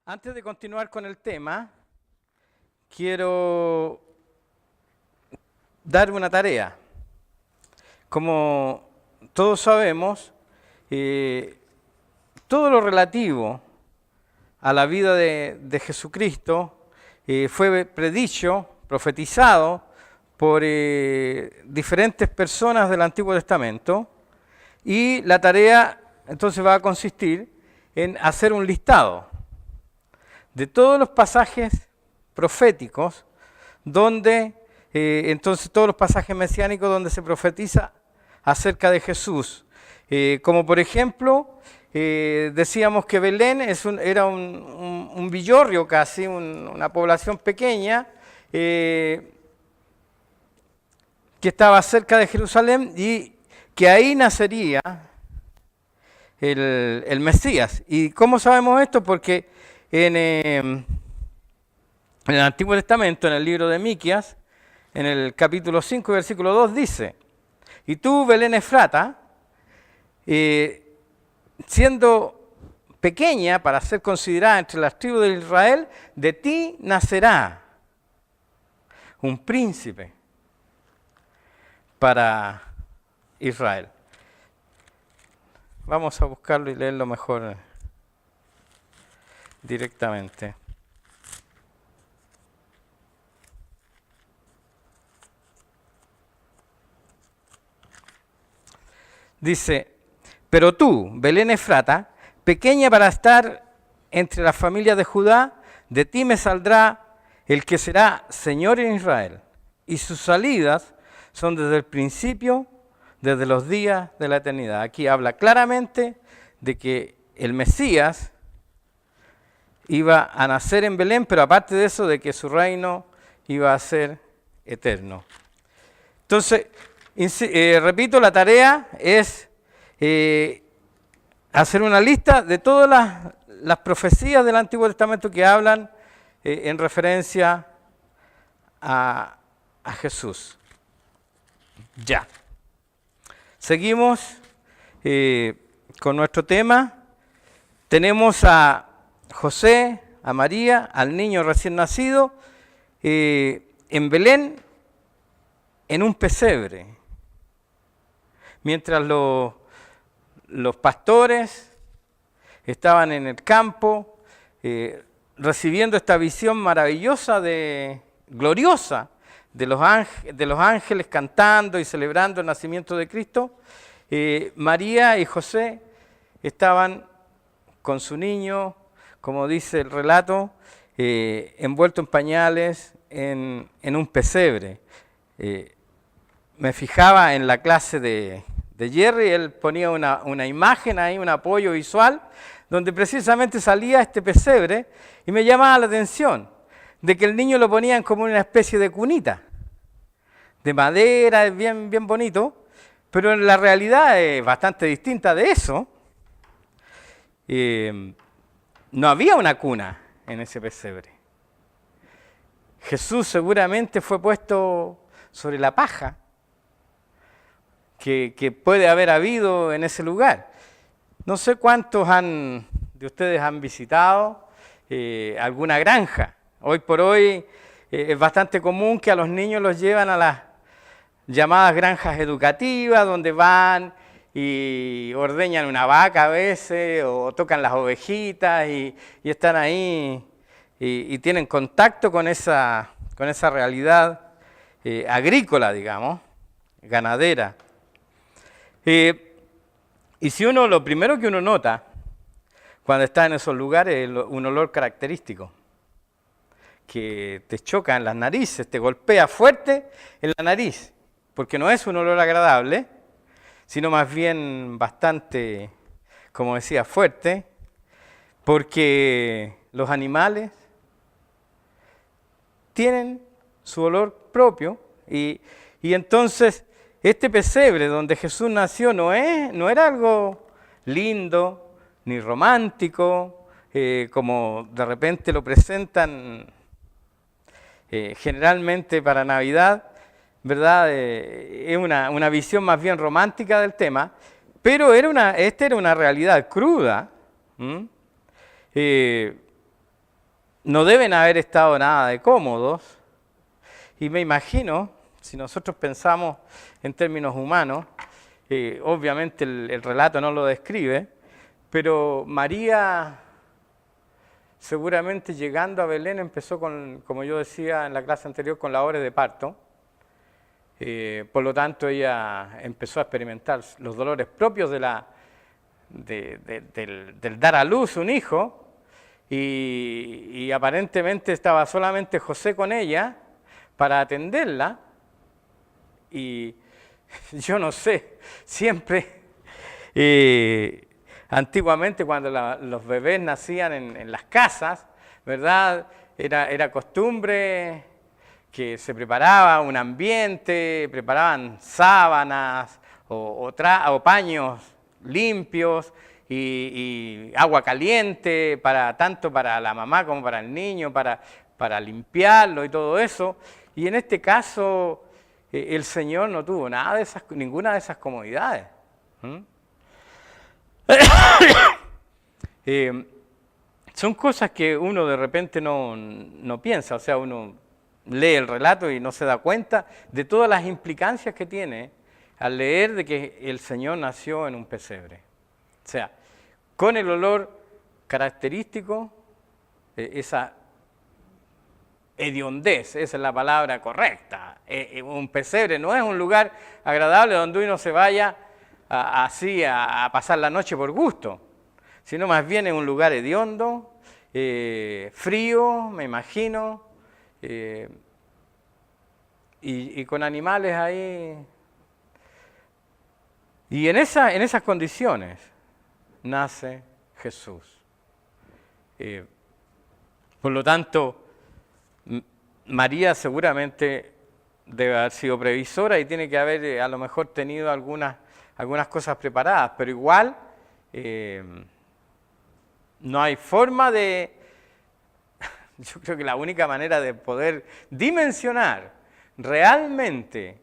Antes de continuar con el tema, quiero dar una tarea. Como todos sabemos, todo lo relativo a la vida de Jesucristo fue predicho, profetizado por diferentes personas del Antiguo Testamento, y la tarea entonces va a consistir en hacer un listado de todos los pasajes proféticos donde, entonces todos los pasajes mesiánicos donde se profetiza acerca de Jesús. Como por ejemplo, decíamos que Belén era un villorrio casi, una población pequeña, que estaba cerca de Jerusalén y que ahí nacería el Mesías. ¿Y cómo sabemos esto? Porque en el Antiguo Testamento, en el libro de Miqueas, en el capítulo 5, versículo 2, dice: y tú, Belén Efrata, siendo pequeña para ser considerada entre las tribus de Israel, de ti nacerá un príncipe para Israel. Vamos a buscarlo y leerlo mejor directamente. Dice: pero tú, Belén Efrata, pequeña para estar entre las familias de Judá, de ti me saldrá el que será Señor en Israel, y sus salidas son desde el principio, desde los días de la eternidad. Aquí habla claramente de que el Mesías iba a nacer en Belén, pero aparte de eso, de que su reino iba a ser eterno. Entonces, repito, la tarea es hacer una lista de todas las profecías del Antiguo Testamento que hablan en referencia a Jesús. Ya. Seguimos con nuestro tema. Tenemos a José, a María, al niño recién nacido, en Belén, en un pesebre. Mientras los pastores estaban en el campo, recibiendo esta visión maravillosa, gloriosa, de los ángeles cantando y celebrando el nacimiento de Cristo, María y José estaban con su niño, como dice el relato, envuelto en pañales, en un pesebre. Me fijaba en la clase de Jerry, él ponía una imagen ahí, un apoyo visual, donde precisamente salía este pesebre, y me llamaba la atención de que el niño lo ponían como una especie de cunita, de madera, bien, bien bonito, pero en la realidad es bastante distinta de eso. No había una cuna en ese pesebre. Jesús seguramente fue puesto sobre la paja que puede haber habido en ese lugar. No sé cuántos de ustedes han visitado alguna granja. Hoy por hoy es bastante común que a los niños los llevan a las llamadas granjas educativas, donde van y ordeñan una vaca a veces, o tocan las ovejitas y están ahí y tienen contacto con esa realidad agrícola, digamos, ganadera. Y si lo primero que uno nota cuando está en esos lugares es un olor característico, que te choca en las narices, te golpea fuerte en la nariz, porque no es un olor agradable, sino más bien bastante, como decía, fuerte, porque los animales tienen su olor propio, y entonces este pesebre donde Jesús nació no era algo lindo ni romántico, como de repente lo presentan generalmente para Navidad, ¿verdad? Es una visión más bien romántica del tema, pero esta era una realidad cruda. no deben haber estado nada de cómodos. Y me imagino, si nosotros pensamos en términos humanos, obviamente el relato no lo describe, pero María seguramente llegando a Belén empezó con, como yo decía en la clase anterior, con labores de parto. Por lo tanto, ella empezó a experimentar los dolores propios del dar a luz un hijo, y aparentemente estaba solamente José con ella para atenderla. Y yo no sé, siempre, antiguamente cuando los bebés nacían en las casas, ¿verdad? Era costumbre que se preparaba un ambiente, preparaban sábanas o paños limpios y agua caliente, tanto para la mamá como para el niño, para limpiarlo y todo eso. Y en este caso el Señor no tuvo ninguna de esas comodidades. Son cosas que uno de repente no piensa, o sea, uno lee el relato y no se da cuenta de todas las implicancias que tiene al leer de que el Señor nació en un pesebre. O sea, con el olor característico, esa hediondez, esa es la palabra correcta. Un pesebre no es un lugar agradable donde uno se vaya así a pasar la noche por gusto, sino más bien es un lugar hediondo, frío, me imagino, y con animales ahí. Y en esas condiciones nace Jesús. Por lo tanto, María seguramente debe haber sido previsora y tiene que haber a lo mejor tenido algunas cosas preparadas, pero igual no hay forma de... Yo creo que la única manera de poder dimensionar realmente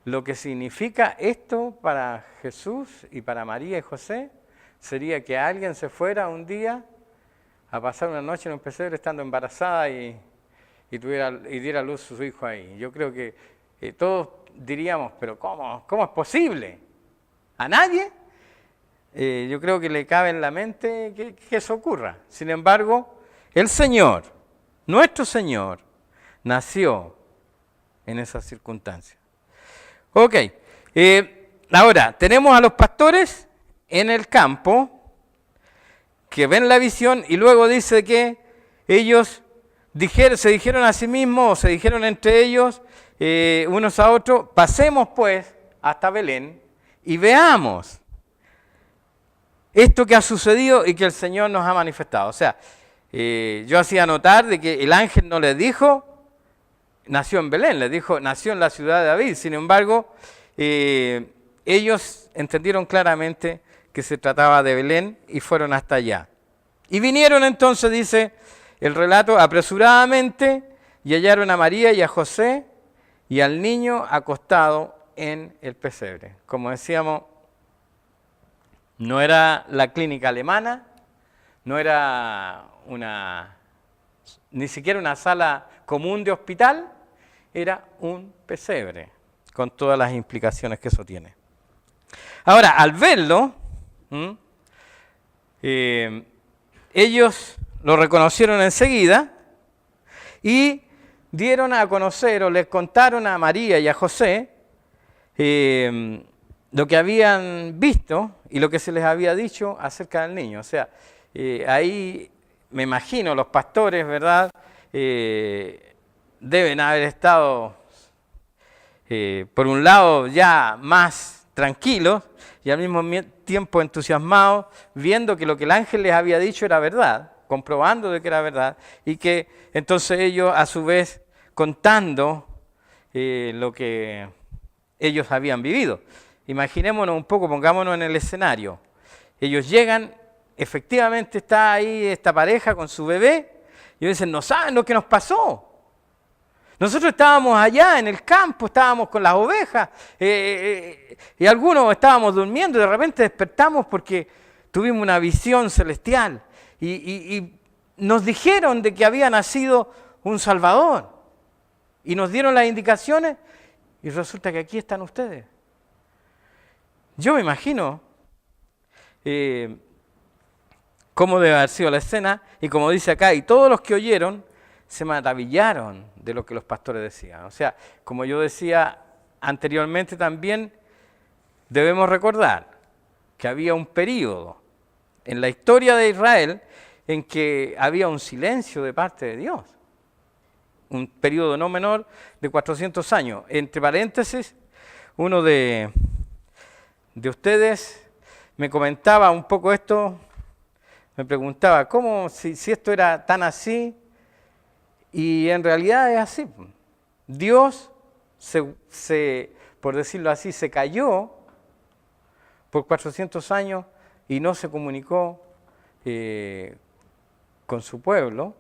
lo que significa esto para Jesús y para María y José sería que alguien se fuera un día a pasar una noche en un pesebre estando embarazada y diera a luz a su hijo ahí. Yo creo que todos diríamos, pero ¿cómo es posible? ¿A nadie? Yo creo que le cabe en la mente que eso ocurra. Sin embargo, el Señor, nuestro Señor, nació en esas circunstancias. Ok, ahora tenemos a los pastores en el campo que ven la visión y luego dice que ellos se dijeron a sí mismos, o se dijeron entre ellos, unos a otros, pasemos pues hasta Belén y veamos esto que ha sucedido y que el Señor nos ha manifestado. O sea, yo hacía notar de que el ángel no les dijo, nació en Belén, les dijo, nació en la ciudad de David. Sin embargo, ellos entendieron claramente que se trataba de Belén y fueron hasta allá. Y vinieron entonces, dice el relato, apresuradamente y hallaron a María y a José y al niño acostado en el pesebre. Como decíamos, no era la clínica alemana, no era ni siquiera una sala común de hospital, era un pesebre, con todas las implicaciones que eso tiene. Ahora, al verlo, ellos lo reconocieron enseguida y dieron a conocer o les contaron a María y a José lo que habían visto y lo que se les había dicho acerca del niño. O sea, ahí me imagino los pastores, ¿verdad? Deben haber estado, por un lado, ya más tranquilos y al mismo tiempo entusiasmados, viendo que lo que el ángel les había dicho era verdad, comprobando de que era verdad, y que entonces ellos, a su vez, contando lo que ellos habían vivido. Imaginémonos un poco, pongámonos en el escenario. Ellos llegan, efectivamente está ahí esta pareja con su bebé, y dicen, no saben lo que nos pasó. Nosotros estábamos allá en el campo, estábamos con las ovejas, y algunos estábamos durmiendo y de repente despertamos porque tuvimos una visión celestial. Y nos dijeron de que había nacido un Salvador y nos dieron las indicaciones y resulta que aquí están ustedes. Yo me imagino cómo debe haber sido la escena y como dice acá, y todos los que oyeron se maravillaron de lo que los pastores decían. O sea, como yo decía anteriormente también, debemos recordar que había un período en la historia de Israel en que había un silencio de parte de Dios. Un periodo no menor de 400 años. Entre paréntesis, uno de ustedes me comentaba un poco esto, me preguntaba, ¿cómo si esto era tan así? Y en realidad es así. Dios, por decirlo así, se cayó por 400 años y no se comunicó con su pueblo.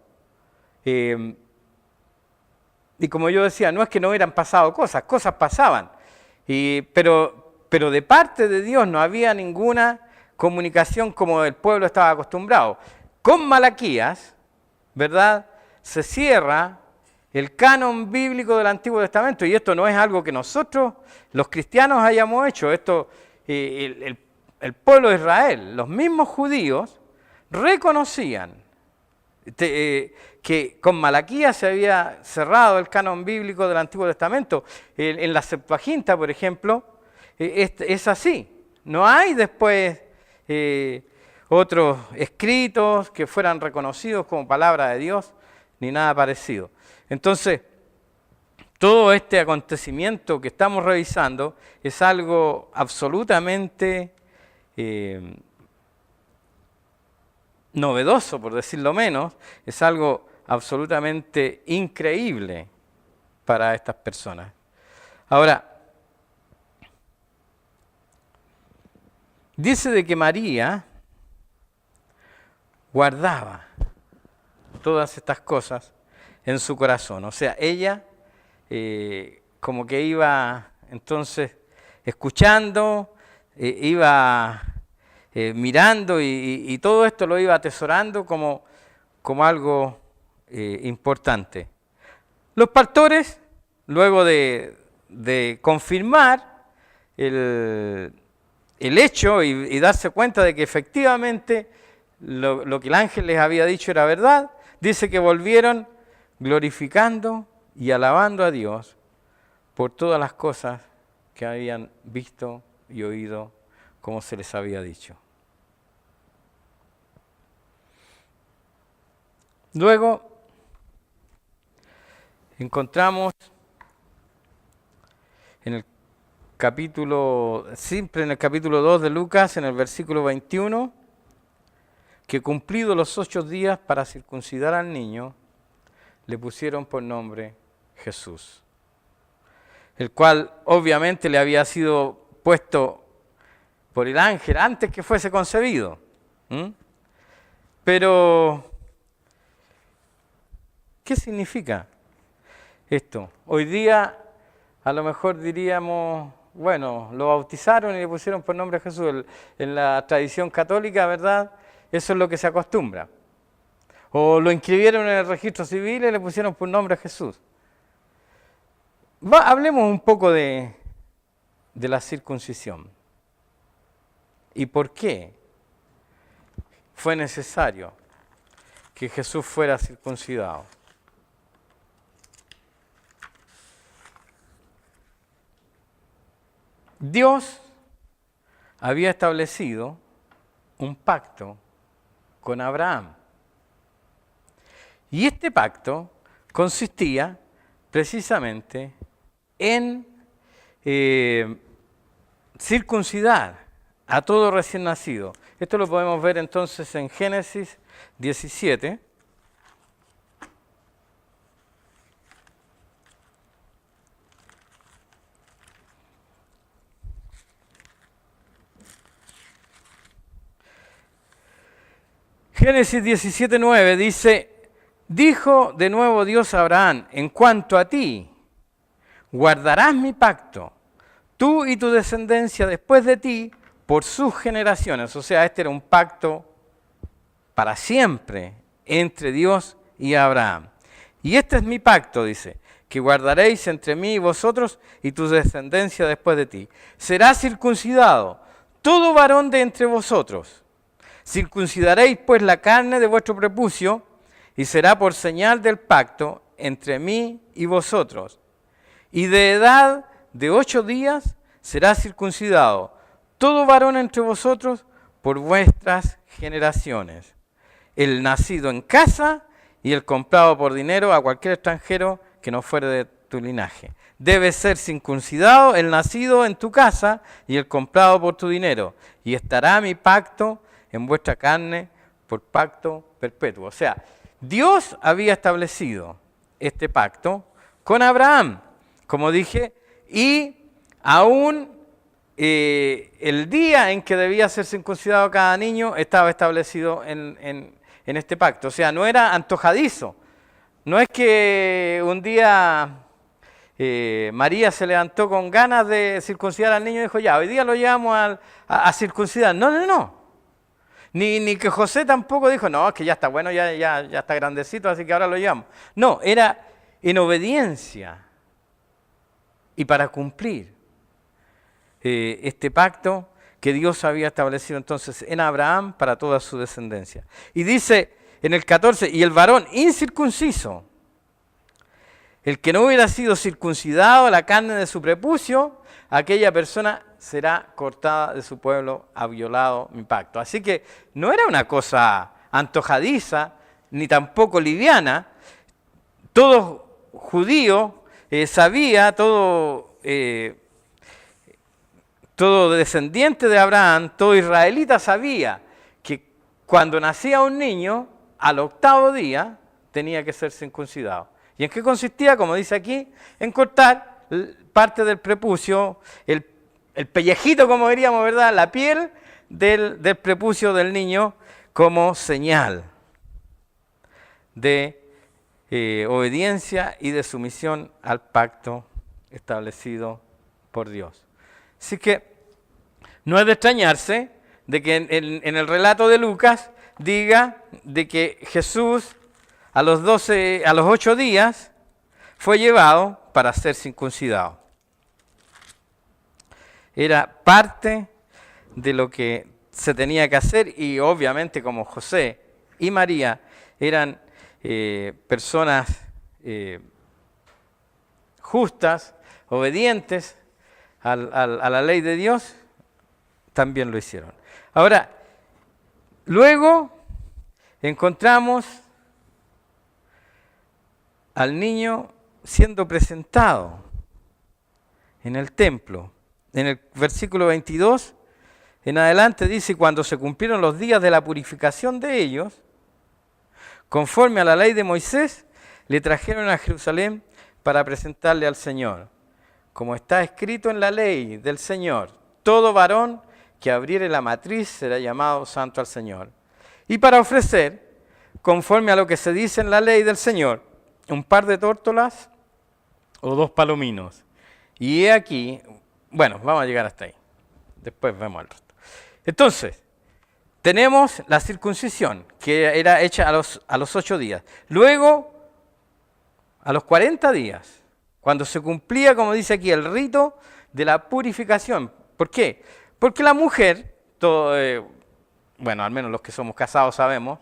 Y como yo decía, no es que no hubieran pasado cosas pasaban, pero de parte de Dios no había ninguna comunicación como el pueblo estaba acostumbrado. Con Malaquías, ¿verdad?, se cierra el canon bíblico del Antiguo Testamento, y esto no es algo que nosotros, los cristianos, hayamos hecho. Esto, el pueblo de Israel, los mismos judíos, reconocían que con Malaquías se había cerrado el canon bíblico del Antiguo Testamento. En la Septuaginta, por ejemplo, es así. No hay después otros escritos que fueran reconocidos como palabra de Dios, ni nada parecido. Entonces, todo este acontecimiento que estamos revisando es algo absolutamente novedoso, por decirlo menos, es algo absolutamente increíble para estas personas. Ahora, dice de que María guardaba todas estas cosas en su corazón. O sea, ella como que iba entonces escuchando, iba mirando y todo esto lo iba atesorando como algo importante. Los pastores, luego de confirmar el hecho y darse cuenta de que efectivamente lo que el ángel les había dicho era verdad, dice que volvieron glorificando y alabando a Dios por todas las cosas que habían visto y oído como se les había dicho. Luego encontramos siempre en el capítulo 2 de Lucas, en el versículo 21, que cumplidos los 8 días para circuncidar al niño, le pusieron por nombre Jesús, el cual obviamente le había sido puesto por el ángel antes que fuese concebido. Pero, ¿qué significa esto? Hoy día a lo mejor diríamos, bueno, lo bautizaron y le pusieron por nombre Jesús. En la tradición católica, ¿verdad?, eso es lo que se acostumbra. O lo inscribieron en el registro civil y le pusieron por nombre Jesús. Hablemos un poco de la circuncisión. ¿Y por qué fue necesario que Jesús fuera circuncidado? Dios había establecido un pacto con Abraham. Y este pacto consistía precisamente en circuncidar a todo recién nacido. Esto lo podemos ver entonces en Génesis 17. Génesis 17:9 dice: dijo de nuevo Dios a Abraham, en cuanto a ti, guardarás mi pacto, tú y tu descendencia después de ti, por sus generaciones. O sea, este era un pacto para siempre entre Dios y Abraham. Y este es mi pacto, dice, que guardaréis entre mí y vosotros y tu descendencia después de ti. Será circuncidado todo varón de entre vosotros. Circuncidaréis pues la carne de vuestro prepucio y será por señal del pacto entre mí y vosotros. Y de edad de 8 días será circuncidado todo varón entre vosotros por vuestras generaciones. El nacido en casa y el comprado por dinero a cualquier extranjero que no fuere de tu linaje. Debe ser circuncidado el nacido en tu casa y el comprado por tu dinero. Y estará mi pacto en vuestra carne por pacto perpetuo. O sea, Dios había establecido este pacto con Abraham, como dije, y aún el día en que debía ser circuncidado cada niño estaba establecido en este pacto. O sea, no era antojadizo. No es que un día María se levantó con ganas de circuncidar al niño y dijo, ya, hoy día lo llevamos a circuncidar. No, no, no. Ni que José tampoco dijo, no, es que ya está bueno, ya está grandecito, así que ahora lo llevamos. No, era en obediencia y para cumplir este pacto que Dios había establecido entonces en Abraham para toda su descendencia. Y dice en el 14, y el varón incircunciso, el que no hubiera sido circuncidado la carne de su prepucio, aquella persona será cortada de su pueblo, ha violado mi pacto. Así que no era una cosa antojadiza, ni tampoco liviana. Todo judío sabía, todo descendiente de Abraham, todo israelita sabía que cuando nacía un niño, al 8º día tenía que ser circuncidado. ¿Y en qué consistía? Como dice aquí, en cortar parte del prepucio, el pellejito, como diríamos, ¿verdad? La piel del prepucio del niño como señal de obediencia y de sumisión al pacto establecido por Dios. Así que no es de extrañarse de que en el relato de Lucas diga de que Jesús a los 8 días fue llevado para ser circuncidado. Era parte de lo que se tenía que hacer y obviamente como José y María eran personas justas, obedientes a la ley de Dios, también lo hicieron. Ahora, luego encontramos al niño siendo presentado en el templo. En el versículo 22 en adelante dice, cuando se cumplieron los días de la purificación de ellos, conforme a la ley de Moisés, le trajeron a Jerusalén para presentarle al Señor. Como está escrito en la ley del Señor, todo varón que abriere la matriz será llamado santo al Señor. Y para ofrecer, conforme a lo que se dice en la ley del Señor, un par de tórtolas o 2 palominos. Y he aquí, bueno, vamos a llegar hasta ahí. Después vemos el resto. Entonces, tenemos la circuncisión, que era hecha a los 8 días. Luego, a los 40 días, cuando se cumplía, como dice aquí, el rito de la purificación. ¿Por qué? Porque la mujer, bueno, al menos los que somos casados sabemos,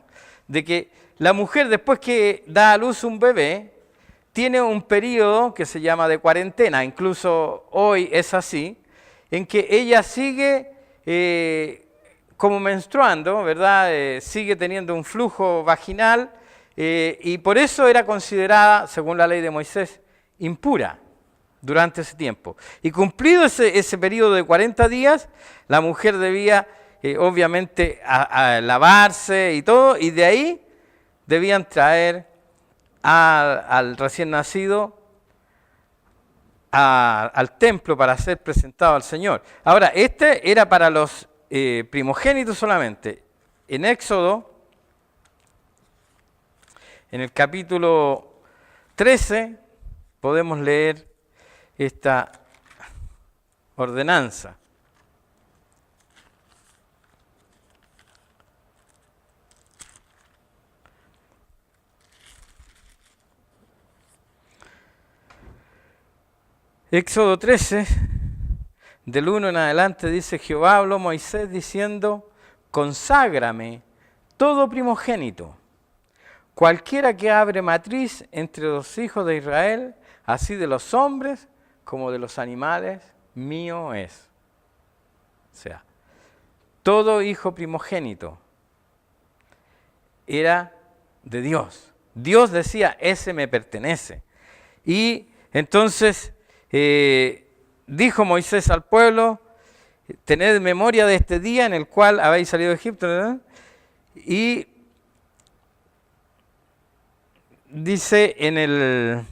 de que la mujer después que da a luz un bebé, tiene un periodo que se llama de cuarentena, incluso hoy es así, en que ella sigue como menstruando, ¿verdad? Sigue teniendo un flujo vaginal y por eso era considerada, según la ley de Moisés, impura durante ese tiempo. Y cumplido ese periodo de 40 días, la mujer debía obviamente a lavarse y todo, y de ahí debían traer al recién nacido al templo para ser presentado al Señor. Ahora, este era para los primogénitos solamente. En Éxodo, en el capítulo 13, podemos leer esta ordenanza. Éxodo 13, del 1 en adelante, dice: Jehová habló a Moisés diciendo: conságrame todo primogénito, cualquiera que abre matriz entre los hijos de Israel, así de los hombres como de los animales, mío es. O sea, todo hijo primogénito era de Dios. Dios decía: ese me pertenece. Y entonces dijo Moisés al pueblo: tened memoria de este día en el cual habéis salido de Egipto, ¿verdad? Y dice en el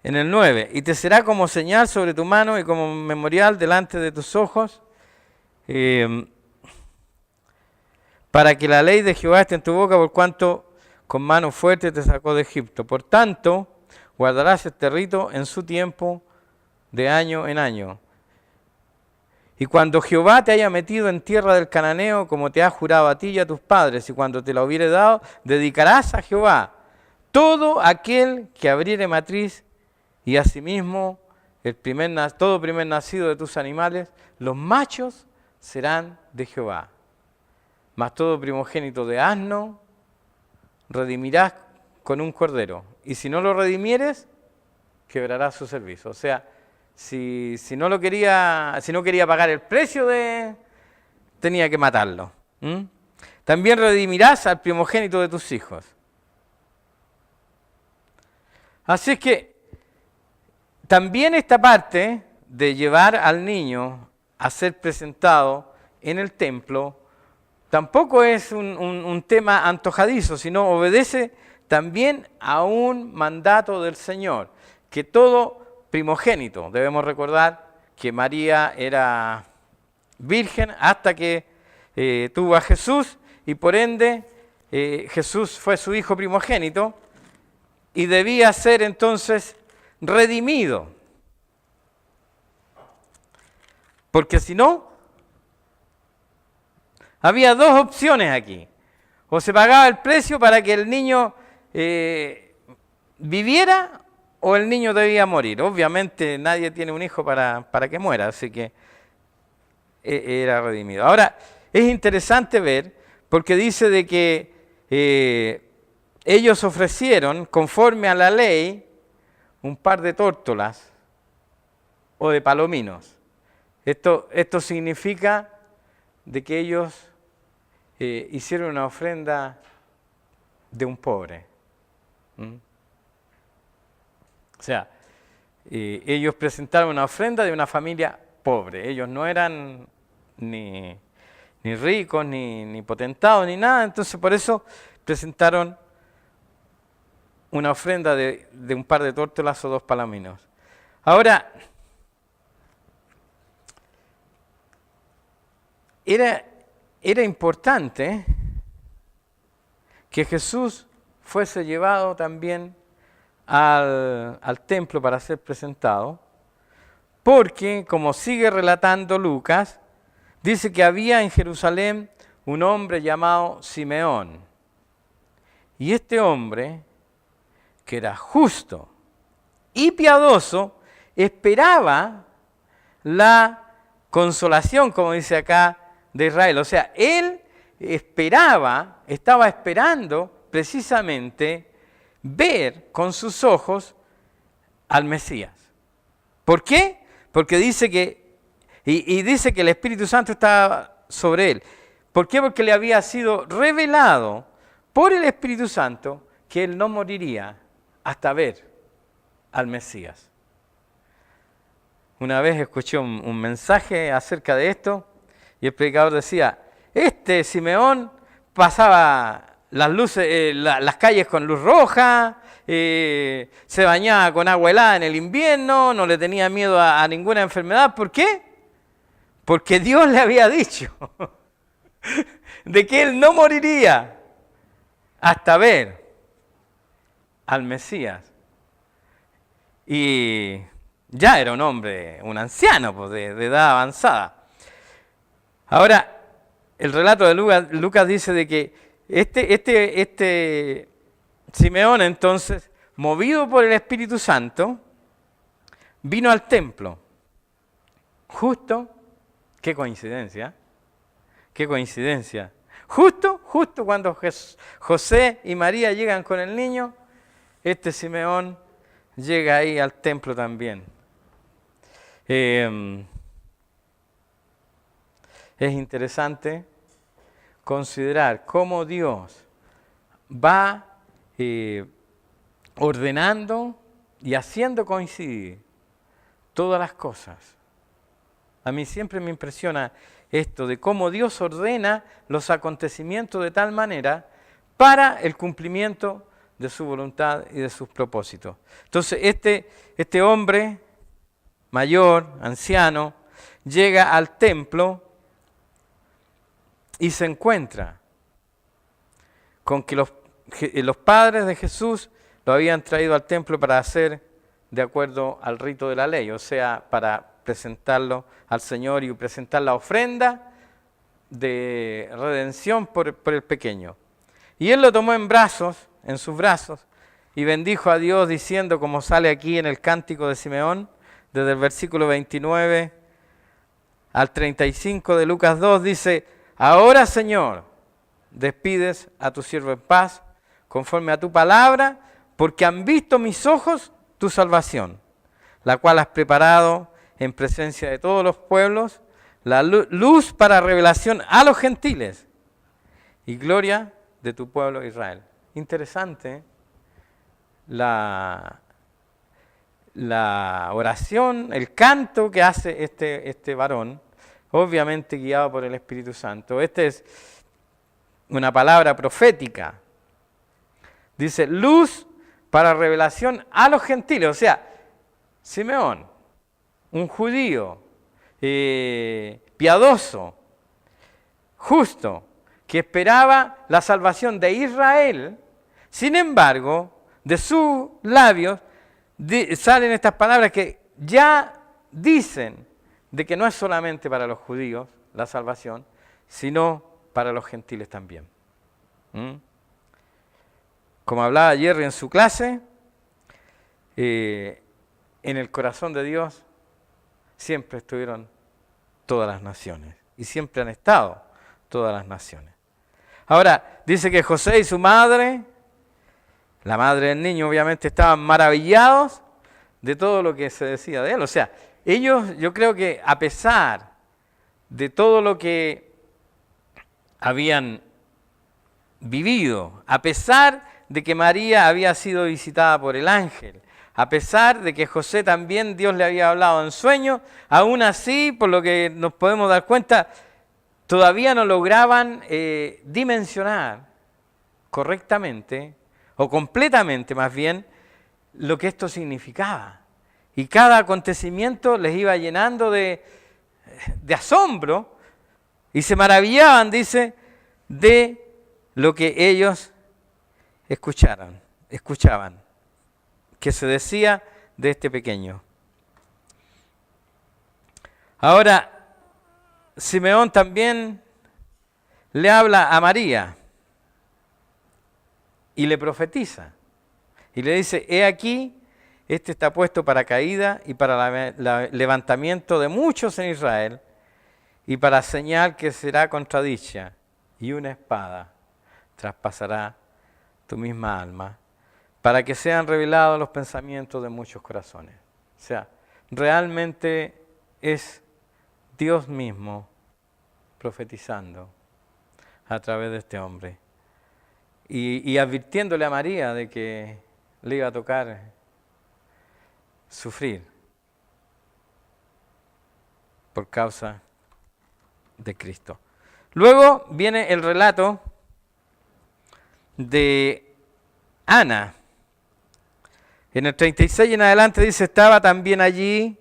9, y te será como señal sobre tu mano y como memorial delante de tus ojos, para que la ley de Jehová esté en tu boca, por cuanto con mano fuerte te sacó de Egipto. Por tanto, guardarás este rito en su tiempo, de año en año. Y cuando Jehová te haya metido en tierra del cananeo, como te ha jurado a ti y a tus padres, y cuando te la hubiere dado, dedicarás a Jehová todo aquel que abriere matriz, y asimismo todo primer nacido de tus animales, los machos serán de Jehová. Mas todo primogénito de asno redimirás con un cordero, y si no lo redimieres, quebrarás su servicio. O sea, si no quería pagar el precio tenía que matarlo. También redimirás al primogénito de tus hijos. Así es que también esta parte de llevar al niño a ser presentado en el templo tampoco es un tema antojadizo, sino obedece también a un mandato del Señor, que todo primogénito, debemos recordar que María era virgen hasta que tuvo a Jesús, y por ende Jesús fue su hijo primogénito y debía ser entonces redimido, porque si no, había dos opciones aquí: o se pagaba el precio para que el niño viviera, o el niño debía morir. Obviamente nadie tiene un hijo para que muera, así que era redimido. Ahora, es interesante ver, porque dice de que ellos ofrecieron, conforme a la ley, un par de tórtolas o de palominos. Esto significa de que ellos hicieron una ofrenda de un pobre. O sea, ellos presentaron una ofrenda de una familia pobre. Ellos no eran ni ricos, ni potentados, ni nada. Entonces, por eso presentaron una ofrenda de un par de tórtolas o 2 palominos. Ahora, era importante que Jesús fuese llevado también al templo para ser presentado, porque, como sigue relatando Lucas, dice que había en Jerusalén un hombre llamado Simeón. Y este hombre, que era justo y piadoso, esperaba la consolación, como dice acá, de Israel. O sea, él estaba esperando precisamente ver con sus ojos al Mesías. ¿Por qué? Porque dice que, y dice que el Espíritu Santo estaba sobre él. ¿Por qué? Porque le había sido revelado por el Espíritu Santo que él no moriría hasta ver al Mesías. Una vez escuché un mensaje acerca de esto, y el predicador decía: Simeón pasaba las calles con luz roja, se bañaba con agua helada en el invierno, no le tenía miedo a ninguna enfermedad. ¿Por qué? Porque Dios le había dicho de que él no moriría hasta ver al Mesías. Y ya era un hombre, un anciano, pues, de edad avanzada. Ahora, el relato de Lucas dice de que este Simeón entonces movido por el Espíritu Santo, vino al templo. Justo, qué coincidencia, justo cuando José y María llegan con el niño, este Simeón llega ahí al templo también. Es interesante considerar cómo Dios va ordenando y haciendo coincidir todas las cosas. A mí siempre me impresiona esto de cómo Dios ordena los acontecimientos de tal manera para el cumplimiento de su voluntad y de sus propósitos. Entonces, este hombre mayor, anciano, llega al templo y se encuentra con que los padres de Jesús lo habían traído al templo para hacer de acuerdo al rito de la ley, o sea, para presentarlo al Señor y presentar la ofrenda de redención por el pequeño. Y él lo tomó en sus brazos, y bendijo a Dios diciendo, como sale aquí en el cántico de Simeón, desde el versículo 29 al 35 de Lucas 2, dice: ahora, Señor, despides a tu siervo en paz, conforme a tu palabra, porque han visto mis ojos tu salvación, la cual has preparado en presencia de todos los pueblos, la luz para revelación a los gentiles y gloria de tu pueblo Israel. Interesante la oración, el canto que hace este varón, obviamente guiado por el Espíritu Santo. Esta es una palabra profética. Dice, luz para revelación a los gentiles. O sea, Simeón, un judío piadoso, justo, que esperaba la salvación de Israel, sin embargo, de sus labios salen estas palabras que ya dicen de que no es solamente para los judíos la salvación, sino para los gentiles también. Como hablaba Jerry en su clase, en el corazón de Dios siempre estuvieron todas las naciones y siempre han estado todas las naciones. Ahora, dice que José y su madre, la madre del niño, obviamente estaban maravillados de todo lo que se decía de él. O sea, ellos, yo creo que a pesar de todo lo que habían vivido, a pesar de que María había sido visitada por el ángel, a pesar de que José también Dios le había hablado en sueños, aún así, por lo que nos podemos dar cuenta, todavía no lograban dimensionar correctamente, o completamente más bien, lo que esto significaba. Y cada acontecimiento les iba llenando de asombro, y se maravillaban, dice, de lo que ellos escuchaban, que se decía de este pequeño. Ahora, Simeón también le habla a María y le profetiza. Y le dice, he aquí, este está puesto para caída y para levantamiento de muchos en Israel, y para señal que será contradicha, y una espada traspasará tu misma alma, para que sean revelados los pensamientos de muchos corazones. O sea, realmente es Dios mismo profetizando a través de este hombre y advirtiéndole a María de que le iba a tocar sufrir por causa de Cristo. Luego viene el relato de Ana. En el 36 en adelante dice, estaba también allí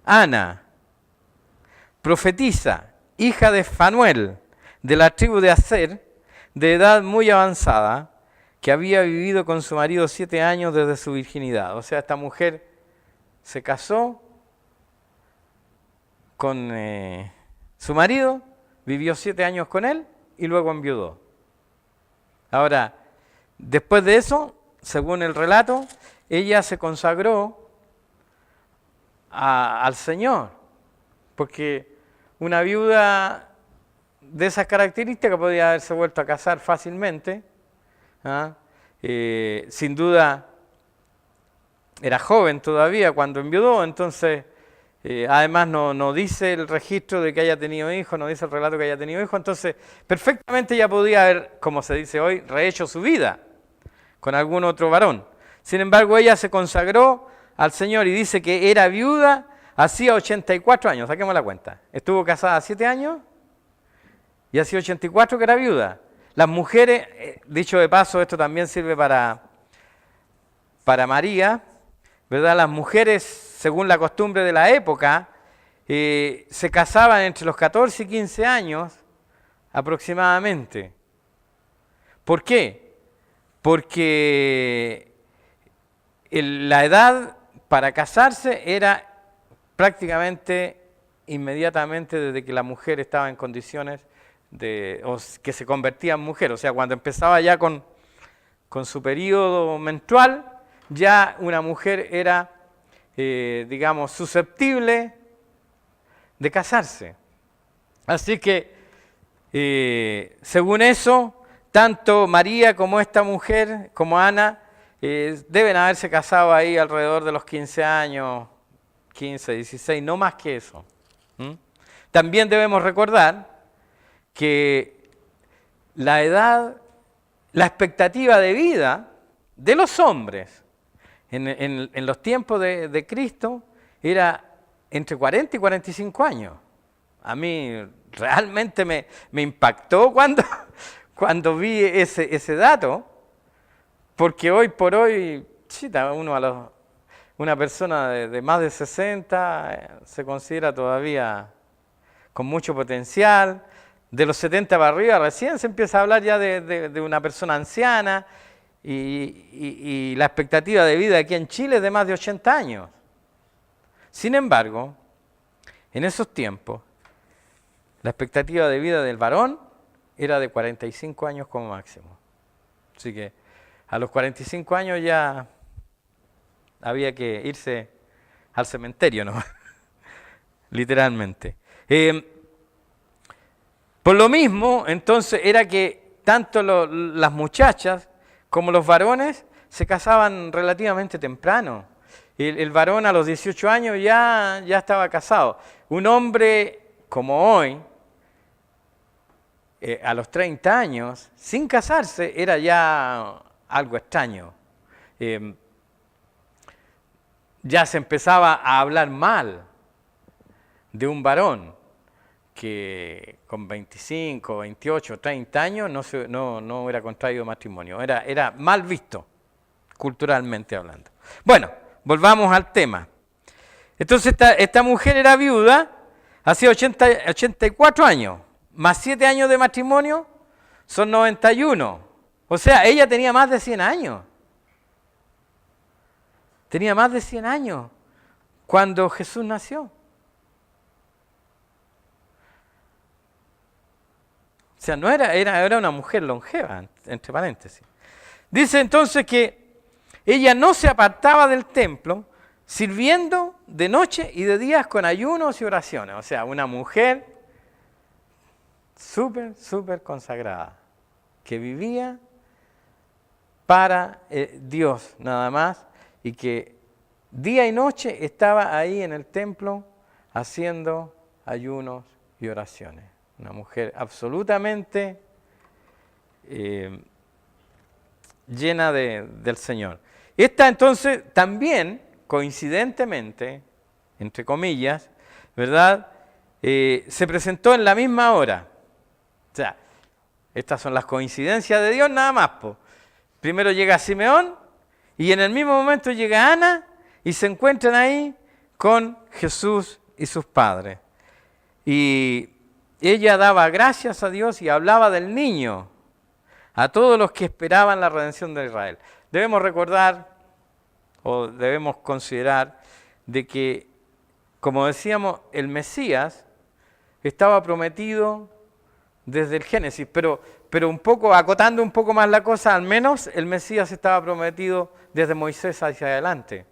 Ana, profetisa, hija de Fanuel, de la tribu de Aser, de edad muy avanzada, que había vivido con su marido 7 años desde su virginidad. O sea, esta mujer se casó con su marido, vivió 7 años con él y luego enviudó. Ahora, después de eso, según el relato, ella se consagró al Señor, porque una viuda de esas características podía haberse vuelto a casar fácilmente, ¿ah? Sin duda era joven todavía cuando enviudó, entonces además no dice el registro de que haya tenido hijos, no dice el relato que haya tenido hijos, entonces perfectamente ella podía haber, como se dice hoy, rehecho su vida con algún otro varón. Sin embargo, ella se consagró al Señor y dice que era viuda hacía 84 años, saquemos la cuenta. Estuvo casada 7 años y hacía 84 que era viuda. Las mujeres, dicho de paso, esto también sirve para María, ¿verdad? Las mujeres, según la costumbre de la época, se casaban entre los 14 y 15 años aproximadamente. ¿Por qué? Porque la edad para casarse era prácticamente inmediatamente desde que la mujer estaba en condiciones o que se convertía en mujer. O sea, cuando empezaba ya con su periodo menstrual, ya una mujer era, digamos, susceptible de casarse. Así que, según eso, tanto María como esta mujer, como Ana, deben haberse casado ahí alrededor de los 15 años, 15, 16, no más que eso. También debemos recordar que la edad, la expectativa de vida de los hombres en los tiempos de Cristo era entre 40 y 45 años. A mí realmente me impactó cuando vi ese dato, porque hoy por hoy, una persona de más de 60 se considera todavía con mucho potencial. De los 70 para arriba recién se empieza a hablar ya de una persona anciana y la expectativa de vida aquí en Chile es de más de 80 años. Sin embargo, en esos tiempos, la expectativa de vida del varón era de 45 años como máximo. Así que a los 45 años ya había que irse al cementerio, ¿no? Literalmente. Por lo mismo, entonces, era que tanto las muchachas como los varones se casaban relativamente temprano. El varón a los 18 años ya estaba casado. Un hombre como hoy, a los 30 años, sin casarse, era ya algo extraño. Ya se empezaba a hablar mal de un varón que con 25, 28, 30 años no hubiera contraído matrimonio. Era mal visto, culturalmente hablando. Bueno, volvamos al tema. Entonces esta mujer era viuda, hacía 84 años, más 7 años de matrimonio, son 91. O sea, ella tenía más de 100 años. Tenía más de 100 años cuando Jesús nació. O sea, era una mujer longeva, entre paréntesis. Dice entonces que ella no se apartaba del templo, sirviendo de noche y de días con ayunos y oraciones. O sea, una mujer súper consagrada, que vivía para Dios nada más, y que día y noche estaba ahí en el templo haciendo ayunos y oraciones. Una mujer absolutamente llena del Señor. Esta entonces también, coincidentemente, entre comillas, ¿verdad? Se presentó en la misma hora. O sea, estas son las coincidencias de Dios nada más. Primero llega Simeón y en el mismo momento llega Ana y se encuentran ahí con Jesús y sus padres. Y ella daba gracias a Dios y hablaba del niño a todos los que esperaban la redención de Israel. Debemos recordar o debemos considerar de que, como decíamos, el Mesías estaba prometido desde el Génesis, pero pero un poco, acotando un poco más la cosa, al menos el Mesías estaba prometido desde Moisés hacia adelante,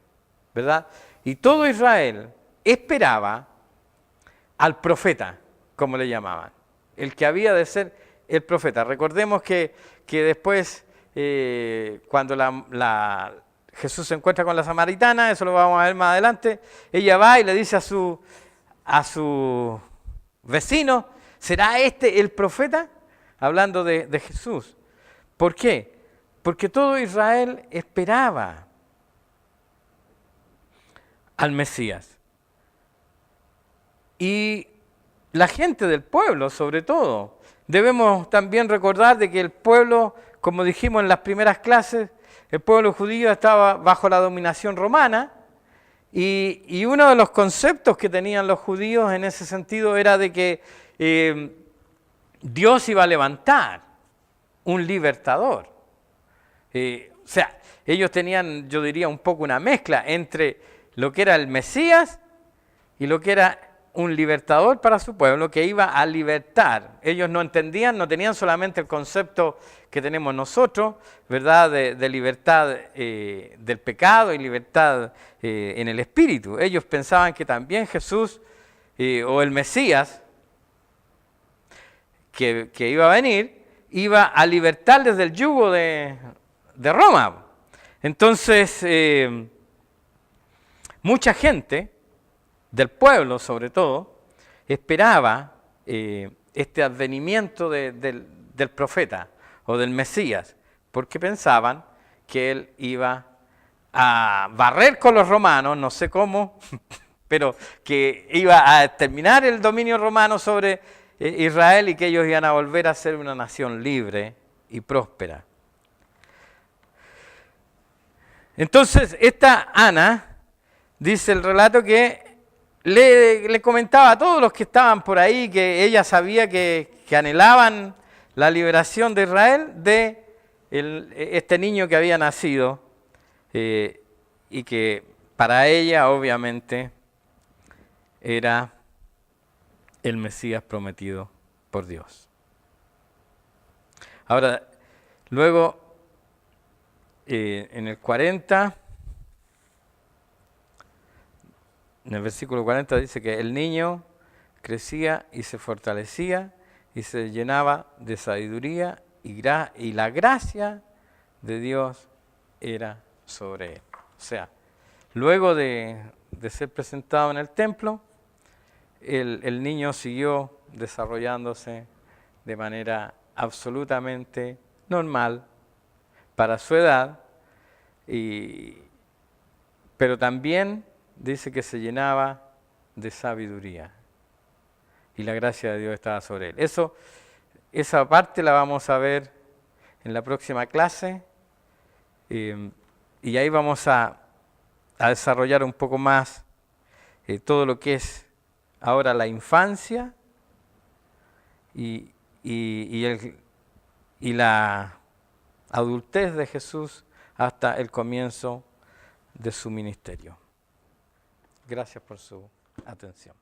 ¿verdad? Y todo Israel esperaba al profeta, como le llamaban, el que había de ser el profeta. Recordemos que después, cuando Jesús se encuentra con la samaritana, eso lo vamos a ver más adelante, ella va y le dice a su vecino, ¿será este el profeta? Hablando de Jesús. ¿Por qué? Porque todo Israel esperaba al Mesías. Y la gente del pueblo, sobre todo. Debemos también recordar de que el pueblo, como dijimos en las primeras clases, el pueblo judío estaba bajo la dominación romana, y uno de los conceptos que tenían los judíos en ese sentido era de que Dios iba a levantar un libertador. O sea, ellos tenían, yo diría, un poco una mezcla entre lo que era el Mesías y lo que era un libertador para su pueblo que iba a libertar. Ellos no entendían, no tenían solamente el concepto que tenemos nosotros, ¿verdad?, de libertad del pecado y libertad en el espíritu. Ellos pensaban que también Jesús o el Mesías que iba a venir, iba a libertarles del yugo de Roma. Entonces, mucha gente del pueblo, sobre todo, esperaba este advenimiento del profeta o del Mesías, porque pensaban que él iba a barrer con los romanos, no sé cómo, pero que iba a terminar el dominio romano sobre Israel y que ellos iban a volver a ser una nación libre y próspera. Entonces, esta Ana, dice el relato que le comentaba a todos los que estaban por ahí que ella sabía que anhelaban la liberación de Israel de este niño que había nacido y que para ella obviamente era el Mesías prometido por Dios. Ahora, luego en el 40... En el versículo 40 dice que el niño crecía y se fortalecía y se llenaba de sabiduría y la gracia de Dios era sobre él. O sea, luego de ser presentado en el templo, el niño siguió desarrollándose de manera absolutamente normal para su edad, pero también dice que se llenaba de sabiduría y la gracia de Dios estaba sobre él. Esa parte la vamos a ver en la próxima clase y ahí vamos a desarrollar un poco más todo lo que es ahora la infancia y la adultez de Jesús hasta el comienzo de su ministerio. Gracias por su atención.